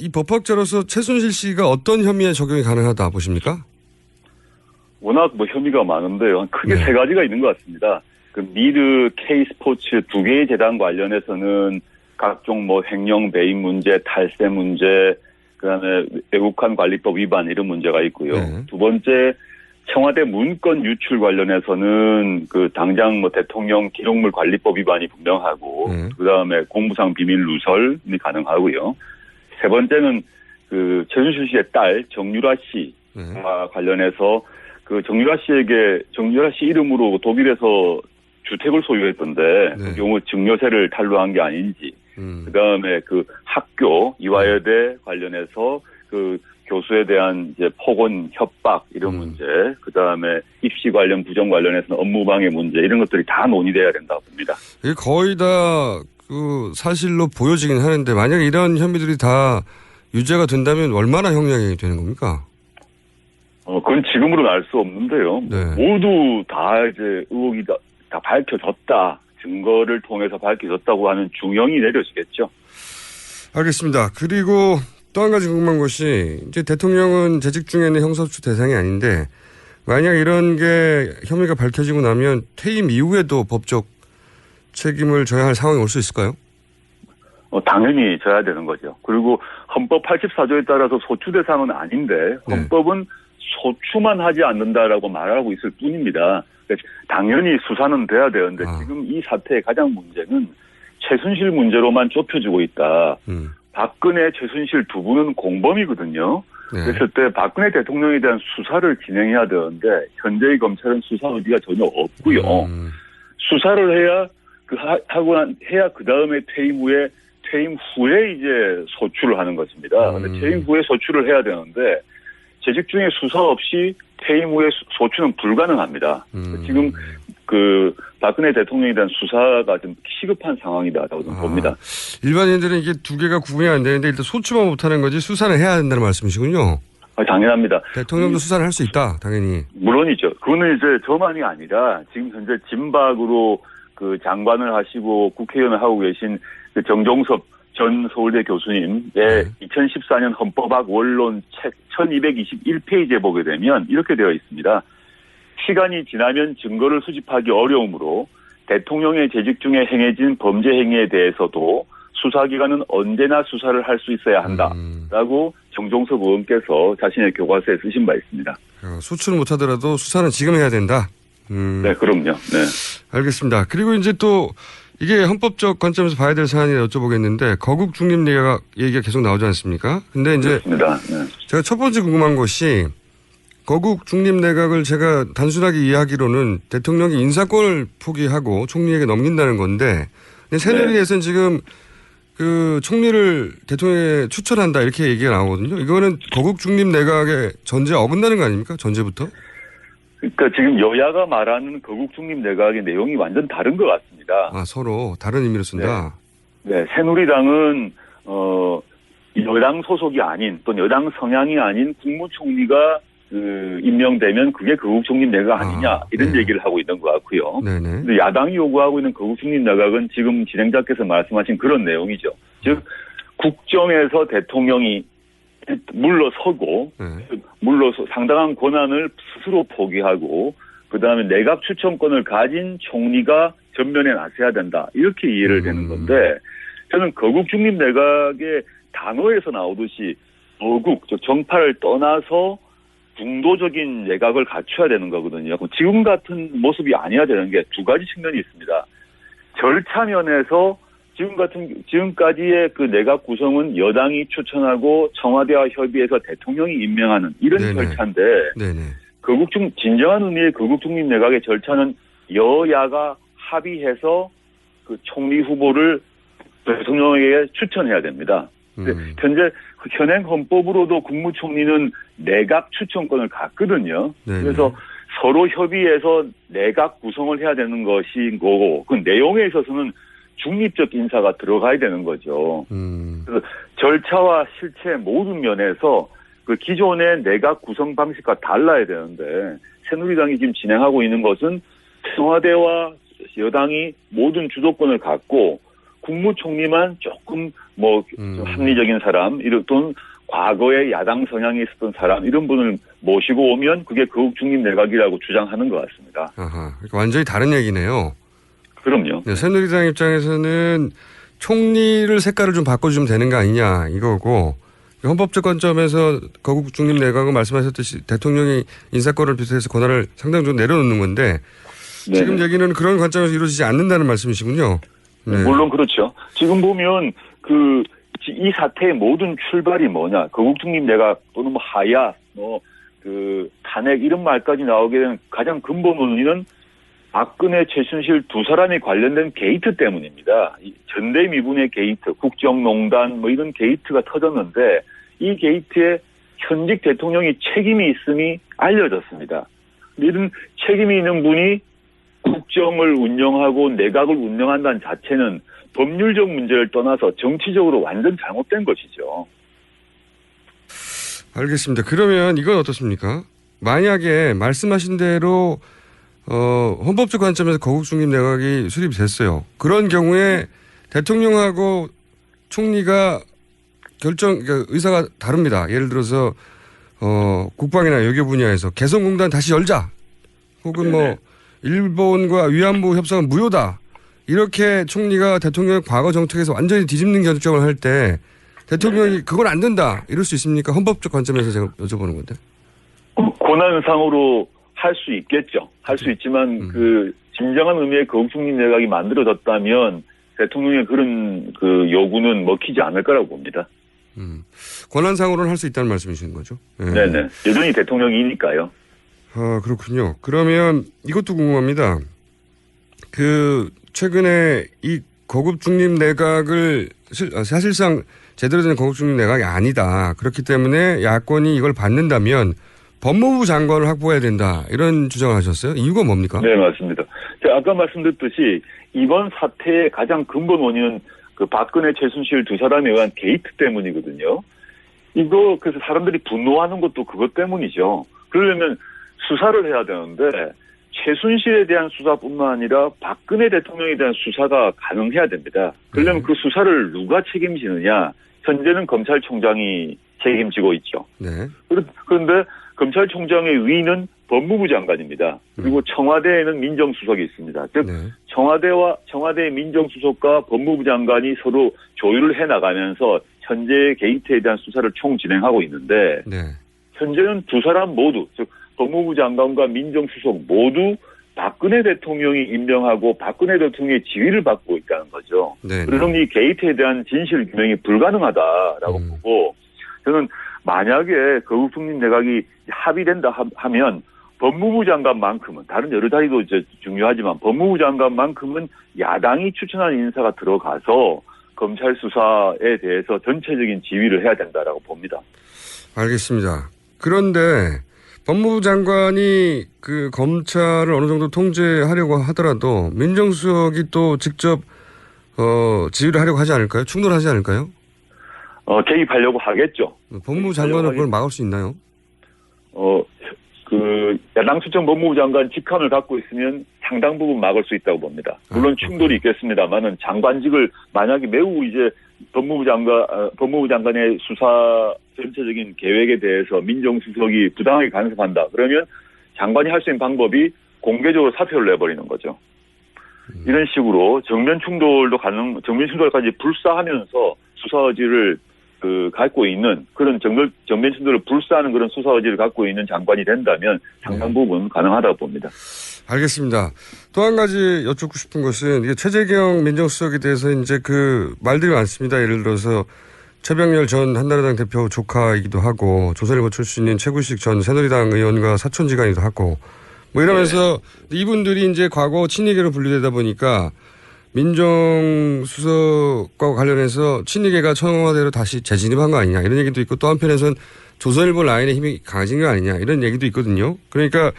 이 법학자로서 최순실 씨가 어떤 혐의에 적용이 가능하다 보십니까? 워낙 혐의가 많은데요. 크게 네. 세 가지가 있는 것 같습니다. 그 미르, K스포츠 두 개의 재단 관련해서는 각종 횡령 배임 문제, 탈세 문제, 그다음에 외국환 관리법 위반 이런 문제가 있고요. 네. 두 번째, 청와대 문건 유출 관련해서는 당장 대통령 기록물 관리법 위반이 분명하고, 그다음에 공무상 비밀 누설이 가능하고요. 세 번째는 최순실 씨의 딸 정유라 씨와 관련해서 정유라 씨 이름으로 독일에서 주택을 소유했던데 그 경우 증여세를 탈루한 게 아닌지, 그다음에 학교 이화여대 관련해서 교수에 대한 폭언, 협박 이런 문제, 그다음에 입시 관련 부정 관련해서는 업무방해 문제 이런 것들이 다 논의돼야 된다고 봅니다. 이게 거의 다 사실로 보여지긴 하는데 만약에 이런 혐의들이 다 유죄가 된다면 얼마나 형량이 되는 겁니까? 그건 지금으로는 알 수 없는데요. 네. 모두 다 의혹이 다 밝혀졌다. 증거를 통해서 밝혀졌다고 하는 중형이 내려지겠죠. 알겠습니다. 그리고 또 한 가지 궁금한 것이 이제 대통령은 재직 중에는 형사소추 대상이 아닌데 만약 이런 게 혐의가 밝혀지고 나면 퇴임 이후에도 법적 책임을 져야 할 상황이 올 수 있을까요? 당연히 져야 되는 거죠. 그리고 헌법 84조에 따라서 소추 대상은 아닌데 헌법은 소추만 하지 않는다라고 말하고 있을 뿐입니다. 당연히 수사는 돼야 되는데 지금 이 사태의 가장 문제는 최순실 문제로만 좁혀지고 있다. 박근혜, 최순실 두 분은 공범이거든요. 그랬을 때 박근혜 대통령에 대한 수사를 진행해야 되는데 현재의 검찰은 수사 의지가 전혀 없고요. 수사를 해야 해야 그 다음에 퇴임 후에 이제 소추를 하는 것입니다. 근데 퇴임 후에 소추를 해야 되는데 재직 중에 수사 없이 퇴임 후에 소추는 불가능합니다. 지금 박근혜 대통령에 대한 수사가 좀 시급한 상황이다라고 저는 봅니다. 일반인들은 이게 두 개가 구분이 안 되는데 일단 소추만 못하는 거지 수사는 해야 된다는 말씀이시군요. 당연합니다. 대통령도 수사를 할 수 있다, 당연히. 물론이죠. 그거는 이제 저만이 아니라 지금 현재 진박으로 장관을 하시고 국회의원을 하고 계신 정종섭 전 서울대 교수님의 2014년 헌법학 원론 책 1221페이지에 보게 되면 이렇게 되어 있습니다. 시간이 지나면 증거를 수집하기 어려우므로 대통령의 재직 중에 행해진 범죄 행위에 대해서도 수사기관은 언제나 수사를 할 수 있어야 한다라고 정종섭 의원께서 자신의 교과서에 쓰신 바 있습니다. 소추는 못하더라도 수사는 지금 해야 된다. 네, 그럼요. 네. 알겠습니다. 그리고 이제 또 이게 헌법적 관점에서 봐야 될 사안이라 여쭤보겠는데 거국 중립 얘기가 계속 나오지 않습니까? 근데 이제 그렇습니다. 네. 제가 첫 번째 궁금한 것이 거국 중립 내각을 제가 단순하게 이해하기로는 대통령이 인사권을 포기하고 총리에게 넘긴다는 건데 새누리에서는 지금 총리를 대통령에 추천한다 이렇게 얘기가 나오거든요. 이거는 거국 중립 내각의 전제에 어긋나는 거 아닙니까? 전제부터? 그러니까 지금 여야가 말하는 거국 중립 내각의 내용이 완전 다른 것 같습니다. 서로 다른 의미로 쓴다. 네, 새누리당은 여당 소속이 아닌 또는 여당 성향이 아닌 국무총리가 임명되면 그게 거국 중립 내각 아니냐 이런 얘기를 하고 있는 것 같고요. 근데 야당이 요구하고 있는 거국 중립 내각은 지금 진행자께서 말씀하신 그런 내용이죠. 즉 국정에서 대통령이 물러서고 상당한 권한을 스스로 포기하고 그다음에 내각 추천권을 가진 총리가 전면에 나서야 된다. 이렇게 이해를 되는 건데 저는 거국 중립 내각의 단어에서 나오듯이 거국, 즉 정파를 떠나서 중도적인 내각을 갖춰야 되는 거거든요. 지금 같은 모습이 아니어야 되는 게 두 가지 측면이 있습니다. 절차 면에서 지금까지의 내각 구성은 여당이 추천하고 청와대와 협의해서 대통령이 임명하는 이런 절차인데 진정한 의미의 거국 중립 내각의 절차는 여야가 합의해서 총리 후보를 대통령에게 추천해야 됩니다. 현재 현행 헌법으로도 국무총리는 내각 추천권을 갖거든요. 그래서 서로 협의해서 내각 구성을 해야 되는 것인 거고 그 내용에 있어서는 중립적 인사가 들어가야 되는 거죠. 그래서 절차와 실체 모든 면에서 기존의 내각 구성 방식과 달라야 되는데 새누리당이 지금 진행하고 있는 것은 청와대와 여당이 모든 주도권을 갖고 국무총리만 조금 좀 합리적인 사람, 이런 또는 과거에 야당 성향이 있었던 사람, 이런 분을 모시고 오면 그게 거국중립 내각이라고 주장하는 것 같습니다. 아하, 그러니까 완전히 다른 얘기네요. 그럼요. 네, 새누리당 입장에서는 총리를 색깔을 좀 바꿔주면 되는 거 아니냐 이거고, 헌법적 관점에서 거국 중립 내각은 말씀하셨듯이 대통령이 인사권을 비롯해서 권한을 상당 정도 내려놓는 건데 지금 네네. 얘기는 그런 관점에서 이루어지지 않는다는 말씀이시군요. 네. 물론 그렇죠. 지금 보면 이 사태의 모든 출발이 뭐냐, 거국 중립 내각 또는 하야, 탄핵 이런 말까지 나오게 된 가장 근본 원인은 박근혜, 최순실 두 사람이 관련된 게이트 때문입니다. 이 전대미분의 게이트, 국정농단 이런 게이트가 터졌는데 이 게이트에 현직 대통령이 책임이 있음이 알려졌습니다. 이런 책임이 있는 분이 국정을 운영하고 내각을 운영한다는 자체는 법률적 문제를 떠나서 정치적으로 완전 잘못된 것이죠. 알겠습니다. 그러면 이건 어떻습니까? 만약에 말씀하신 대로 헌법적 관점에서 거국 중립 내각이 수립이 됐어요. 그런 경우에 대통령하고 총리가 그러니까 의사가 다릅니다. 예를 들어서 국방이나 외교 분야에서 개성공단 다시 열자. 혹은 네네. 일본과 위안부 협상은 무효다. 이렇게 총리가 대통령의 과거 정책에서 완전히 뒤집는 결정을 할 때 대통령이 그건 안 된다. 이럴 수 있습니까? 헌법적 관점에서 제가 여쭤보는 건데. 권한상으로 할 수 있겠죠. 할 수 있지만 진정한 의미의 거국중립 내각이 만들어졌다면 대통령의 그런 요구는 먹히지 않을 거라고 봅니다. 권한상으로는 할 수 있다는 말씀이신 거죠? 네. 네네. 여전히 대통령이니까요. 아, 그렇군요. 그러면 이것도 궁금합니다. 최근에 이 거국중립 내각을 사실상 제대로 된 거국중립 내각이 아니다. 그렇기 때문에 야권이 이걸 받는다면 법무부 장관을 확보해야 된다. 이런 주장을 하셨어요. 이유가 뭡니까? 네, 맞습니다. 제가 아까 말씀드렸듯이 이번 사태의 가장 근본 원인은 박근혜, 최순실 두 사람에 의한 게이트 때문이거든요. 그래서 사람들이 분노하는 것도 그것 때문이죠. 그러려면 수사를 해야 되는데 최순실에 대한 수사뿐만 아니라 박근혜 대통령에 대한 수사가 가능해야 됩니다. 그러려면 그 수사를 누가 책임지느냐? 현재는 검찰총장이 책임지고 있죠. 네. 그런데 검찰총장의 위는 법무부 장관입니다. 그리고 청와대에는 민정수석이 있습니다. 즉 네. 청와대의 민정수석과 법무부 장관이 서로 조율을 해나가면서 현재의 게이트에 대한 수사를 총진행하고 있는데 네. 현재는 두 사람 모두, 즉 법무부 장관과 민정수석 모두 박근혜 대통령이 임명하고 박근혜 대통령의 지휘를 받고 있다는 거죠. 네. 그럼 이 게이트에 대한 진실 규명이 불가능하다라고 보고, 저는 만약에 거국중립 내각이 합의된다 하면 법무부 장관만큼은, 다른 여러 자리도 중요하지만 법무부 장관만큼은 야당이 추천한 인사가 들어가서 검찰 수사에 대해서 전체적인 지휘를 해야 된다라고 봅니다. 알겠습니다. 그런데 법무부 장관이 검찰을 어느 정도 통제하려고 하더라도 민정수석이 또 직접 지휘를 하려고 하지 않을까요? 충돌하지 않을까요? 개입하려고 하겠죠. 법무부 장관은 그걸 막을 수 있나요? 야당 추천 법무부 장관 직함을 갖고 있으면 상당 부분 막을 수 있다고 봅니다. 물론 충돌이 있겠습니다만은 장관직을 만약에 매우 법무부 장관의 수사 전체적인 계획에 대해서 민정수석이 부당하게 간섭한다. 그러면 장관이 할 수 있는 방법이 공개적으로 사표를 내버리는 거죠. 이런 식으로 정면 충돌까지 불사하면서 수사 의지를 갖고 있는 그런 정면 충돌을 불사하는 그런 수사 의지를 갖고 있는 장관이 된다면 상당 부분 가능하다고 봅니다. 알겠습니다. 또 한 가지 여쭙고 싶은 것은 이게 최재경 민정수석에 대해서 말들이 많습니다. 예를 들어서 최병렬 전 한나라당 대표 조카이기도 하고 조선일보 출신인 최구식 전 새누리당 의원과 사촌지간이기도 하고 이러면서 이분들이 과거 친이계로 분류되다 보니까 민정수석과 관련해서 친이계가 청와대로 다시 재진입한 거 아니냐 이런 얘기도 있고, 또 한편에서는 조선일보 라인의 힘이 강해진 거 아니냐 이런 얘기도 있거든요. 그러니까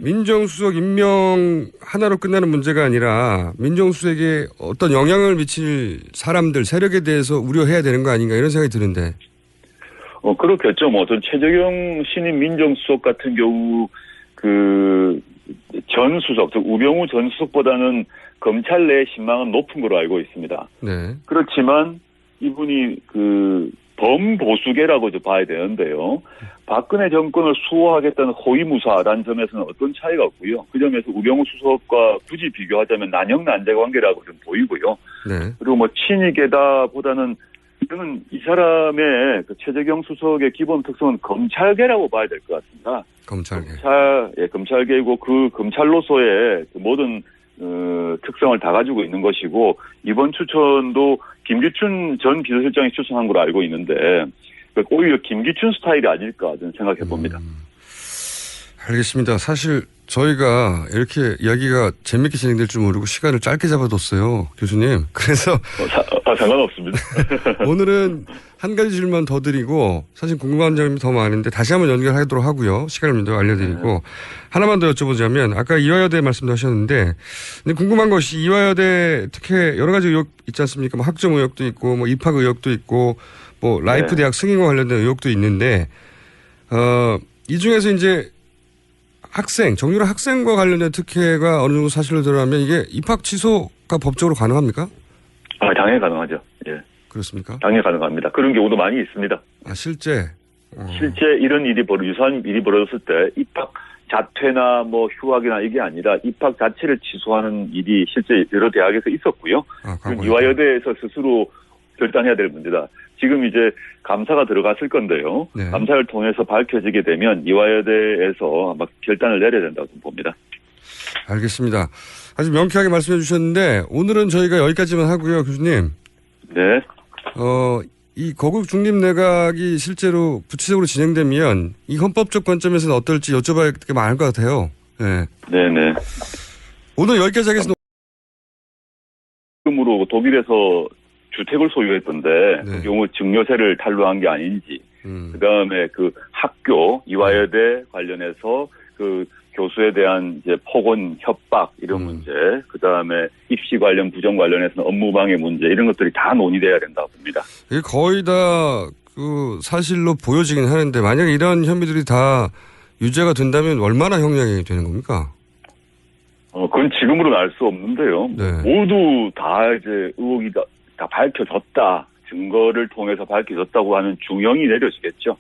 민정수석 임명 하나로 끝나는 문제가 아니라 민정수석에 어떤 영향을 미칠 사람들, 세력에 대해서 우려해야 되는 거 아닌가 이런 생각이 드는데. 그렇겠죠. 전 최재경 신임 민정수석 같은 경우 전 수석, 즉 우병우 전 수석보다는 검찰 내 신망은 높은 걸로 알고 있습니다. 네. 그렇지만 이분이 그 범보수계라고 봐야 되는데요. 박근혜 정권을 수호하겠다는 호위무사라는 점에서는 어떤 차이가 없고요. 그 점에서 우병우 수석과 굳이 비교하자면 난형난제 관계라고 좀 보이고요. 네. 그리고 뭐 친이계다보다는 저는 이 사람의 그 최재경 수석의 기본 특성은 검찰계라고 봐야 될 것 같습니다. 검찰계. 검찰계이고 그 검찰로서의 그 모든 특성을 다 가지고 있는 것이고 이번 추천도 김기춘 전 비서실장이 추천한 걸로 알고 있는데 오히려 김기춘 스타일이 아닐까 저는 생각해 봅니다. 알겠습니다. 사실 저희가 이렇게 이야기가 재밌게 진행될 줄 모르고 시간을 짧게 잡아뒀어요, 교수님. 그래서 상관없습니다. 오늘은 한 가지 질문 더 드리고 사실 궁금한 점이 더 많은데 다시 한번 연결하도록 하고요. 시간을 더 알려드리고 하나만 더 여쭤보자면 아까 이화여대 말씀도 하셨는데 근데 궁금한 것이 이화여대 특히 여러 가지 의혹 있지 않습니까? 뭐 학점 의혹도 있고 뭐 입학 의혹도 있고 뭐 라이프 대학 승인과 관련된 의혹도 있는데 이 중에서 이제 정유라 학생과 관련된 특혜가 어느 정도 사실로 드러나면 이게 입학 취소가 법적으로 가능합니까? 당연히 가능하죠. 예. 그렇습니까? 당연히 가능합니다. 그런 경우도 많이 있습니다. 실제? 실제 이런 유사한 일이 벌어졌을 때 입학 자퇴나 뭐 휴학이나 이게 아니라 입학 자체를 취소하는 일이 실제 여러 대학에서 있었고요. 이화여대에서 스스로 결단해야 될 문제다. 지금 이제 감사가 들어갔을 건데요. 네. 감사를 통해서 밝혀지게 되면 이화여대에서 아마 결단을 내려야 된다고 봅니다. 알겠습니다. 아주 명쾌하게 말씀해 주셨는데 오늘은 저희가 여기까지만 하고요. 교수님. 네. 이 거국 중립 내각이 실제로 구체적으로 진행되면 이 헌법적 관점에서는 어떨지 여쭤봐야 될 게 많을 것 같아요. 네. 네네. 오늘 여기까지 하겠습니다. 지금으로 독일에서 주택을 소유했던데 네. 그 경우 증여세를 탄로한 게 아닌지 그다음에 그 학교 이화여대 관련해서 그 교수에 대한 이제 폭언 협박 이런 문제 그다음에 입시 관련 부정 관련해서는 업무방해 문제 이런 것들이 다 논의돼야 된다고 봅니다. 이게 거의 다 그 사실로 보여지긴 하는데 만약에 이런 혐의들이 다 유죄가 된다면 얼마나 형량이 되는 겁니까? 그건 지금으로는 알 수 없는데요. 네. 모두 다 이제 의혹이 다 밝혀졌다. 증거를 통해서 밝혀졌다고 하는 중형이 내려지겠죠.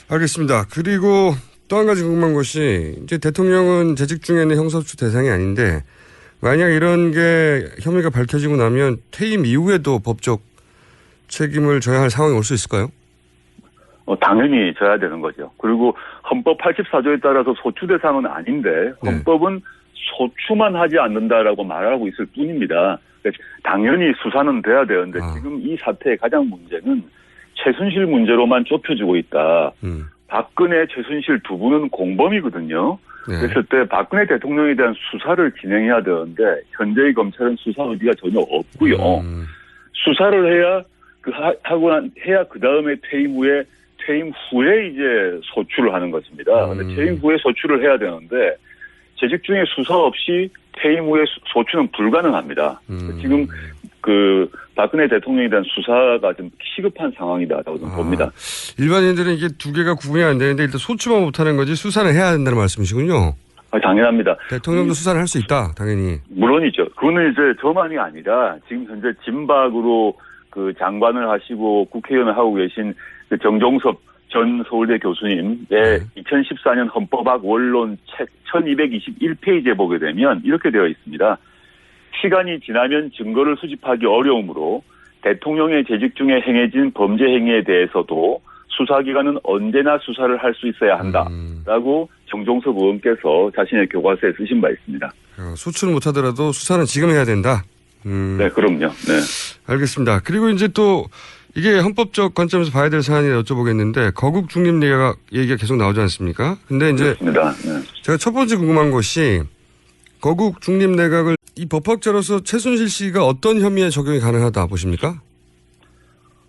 알겠습니다. 그리고 또 한 가지 궁금한 것이 이제 대통령은 재직 중에는 형사소추 대상이 아닌데 만약 이런 게 혐의가 밝혀지고 나면 퇴임 이후에도 법적 책임을 져야 할 상황이 올 수 있을까요? 당연히 져야 되는 거죠. 그리고 헌법 84조에 따라서 소추 대상은 아닌데 헌법은 소추만 하지 않는다라고 말하고 있을 뿐입니다. 당연히 수사는 돼야 되는데 지금 이 사태의 가장 문제는 최순실 문제로만 좁혀지고 있다. 박근혜, 최순실 두 분은 공범이거든요. 네. 그랬을 때 박근혜 대통령에 대한 수사를 진행해야 되는데 현재의 검찰은 수사 의지가 전혀 없고요. 수사를 해야 해야 그 다음에 퇴임 후에 이제 소추를 하는 것입니다. 근데 퇴임 후에 소추를 해야 되는데 재직 중에 수사 없이 퇴임 후에 소추는 불가능합니다. 지금 그 박근혜 대통령에 대한 수사가 좀 시급한 상황이다라고 좀 봅니다. 일반인들은 이게 두 개가 구분이 안 되는데 일단 소추만 못하는 거지 수사는 해야 된다는 말씀이시군요. 당연합니다. 대통령도 수사를 할 수 있다, 당연히. 물론이죠. 그거는 이제 저만이 아니라 지금 현재 진박으로 그 장관을 하시고 국회의원을 하고 계신 그 정종섭 전 서울대 교수님의 2014년 헌법학 원론 책 1221페이지에 보게 되면 이렇게 되어 있습니다. 시간이 지나면 증거를 수집하기 어려우므로 대통령의 재직 중에 행해진 범죄 행위에 대해서도 수사기관은 언제나 수사를 할 수 있어야 한다라고 정종섭 의원께서 자신의 교과서에 쓰신 바 있습니다. 소추는 못하더라도 수사는 지금 해야 된다. 네, 그럼요. 네. 알겠습니다. 그리고 이제 또 이게 헌법적 관점에서 봐야 될 사안이라 여쭤보겠는데 거국 중립 내각 얘기가 계속 나오지 않습니까? 근데 이제 그렇습니다. 네. 제가 첫 번째 궁금한 것이 거국 중립 내각을 이 법학자로서 최순실 씨가 어떤 혐의에 적용이 가능하다 보십니까?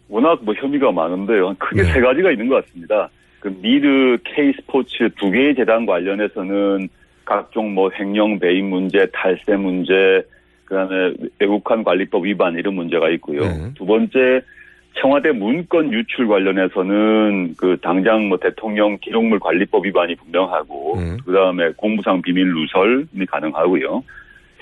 워낙 혐의가 많은데요. 크게 네. 세 가지가 있는 것 같습니다. 그 미르, K스포츠 두 개의 재단 관련해서는 각종 횡령 배임 문제, 탈세 문제, 그다음에 외국환 관리법 위반 이런 문제가 있고요. 네. 두 번째 청와대 문건 유출 관련해서는 그 당장 뭐 대통령 기록물 관리법 위반이 분명하고 그 다음에 공무상 비밀 누설이 가능하고요.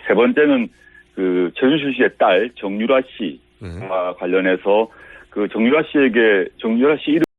세 번째는 그 최순실 씨의 딸 정유라 씨와 관련해서 그 정유라 씨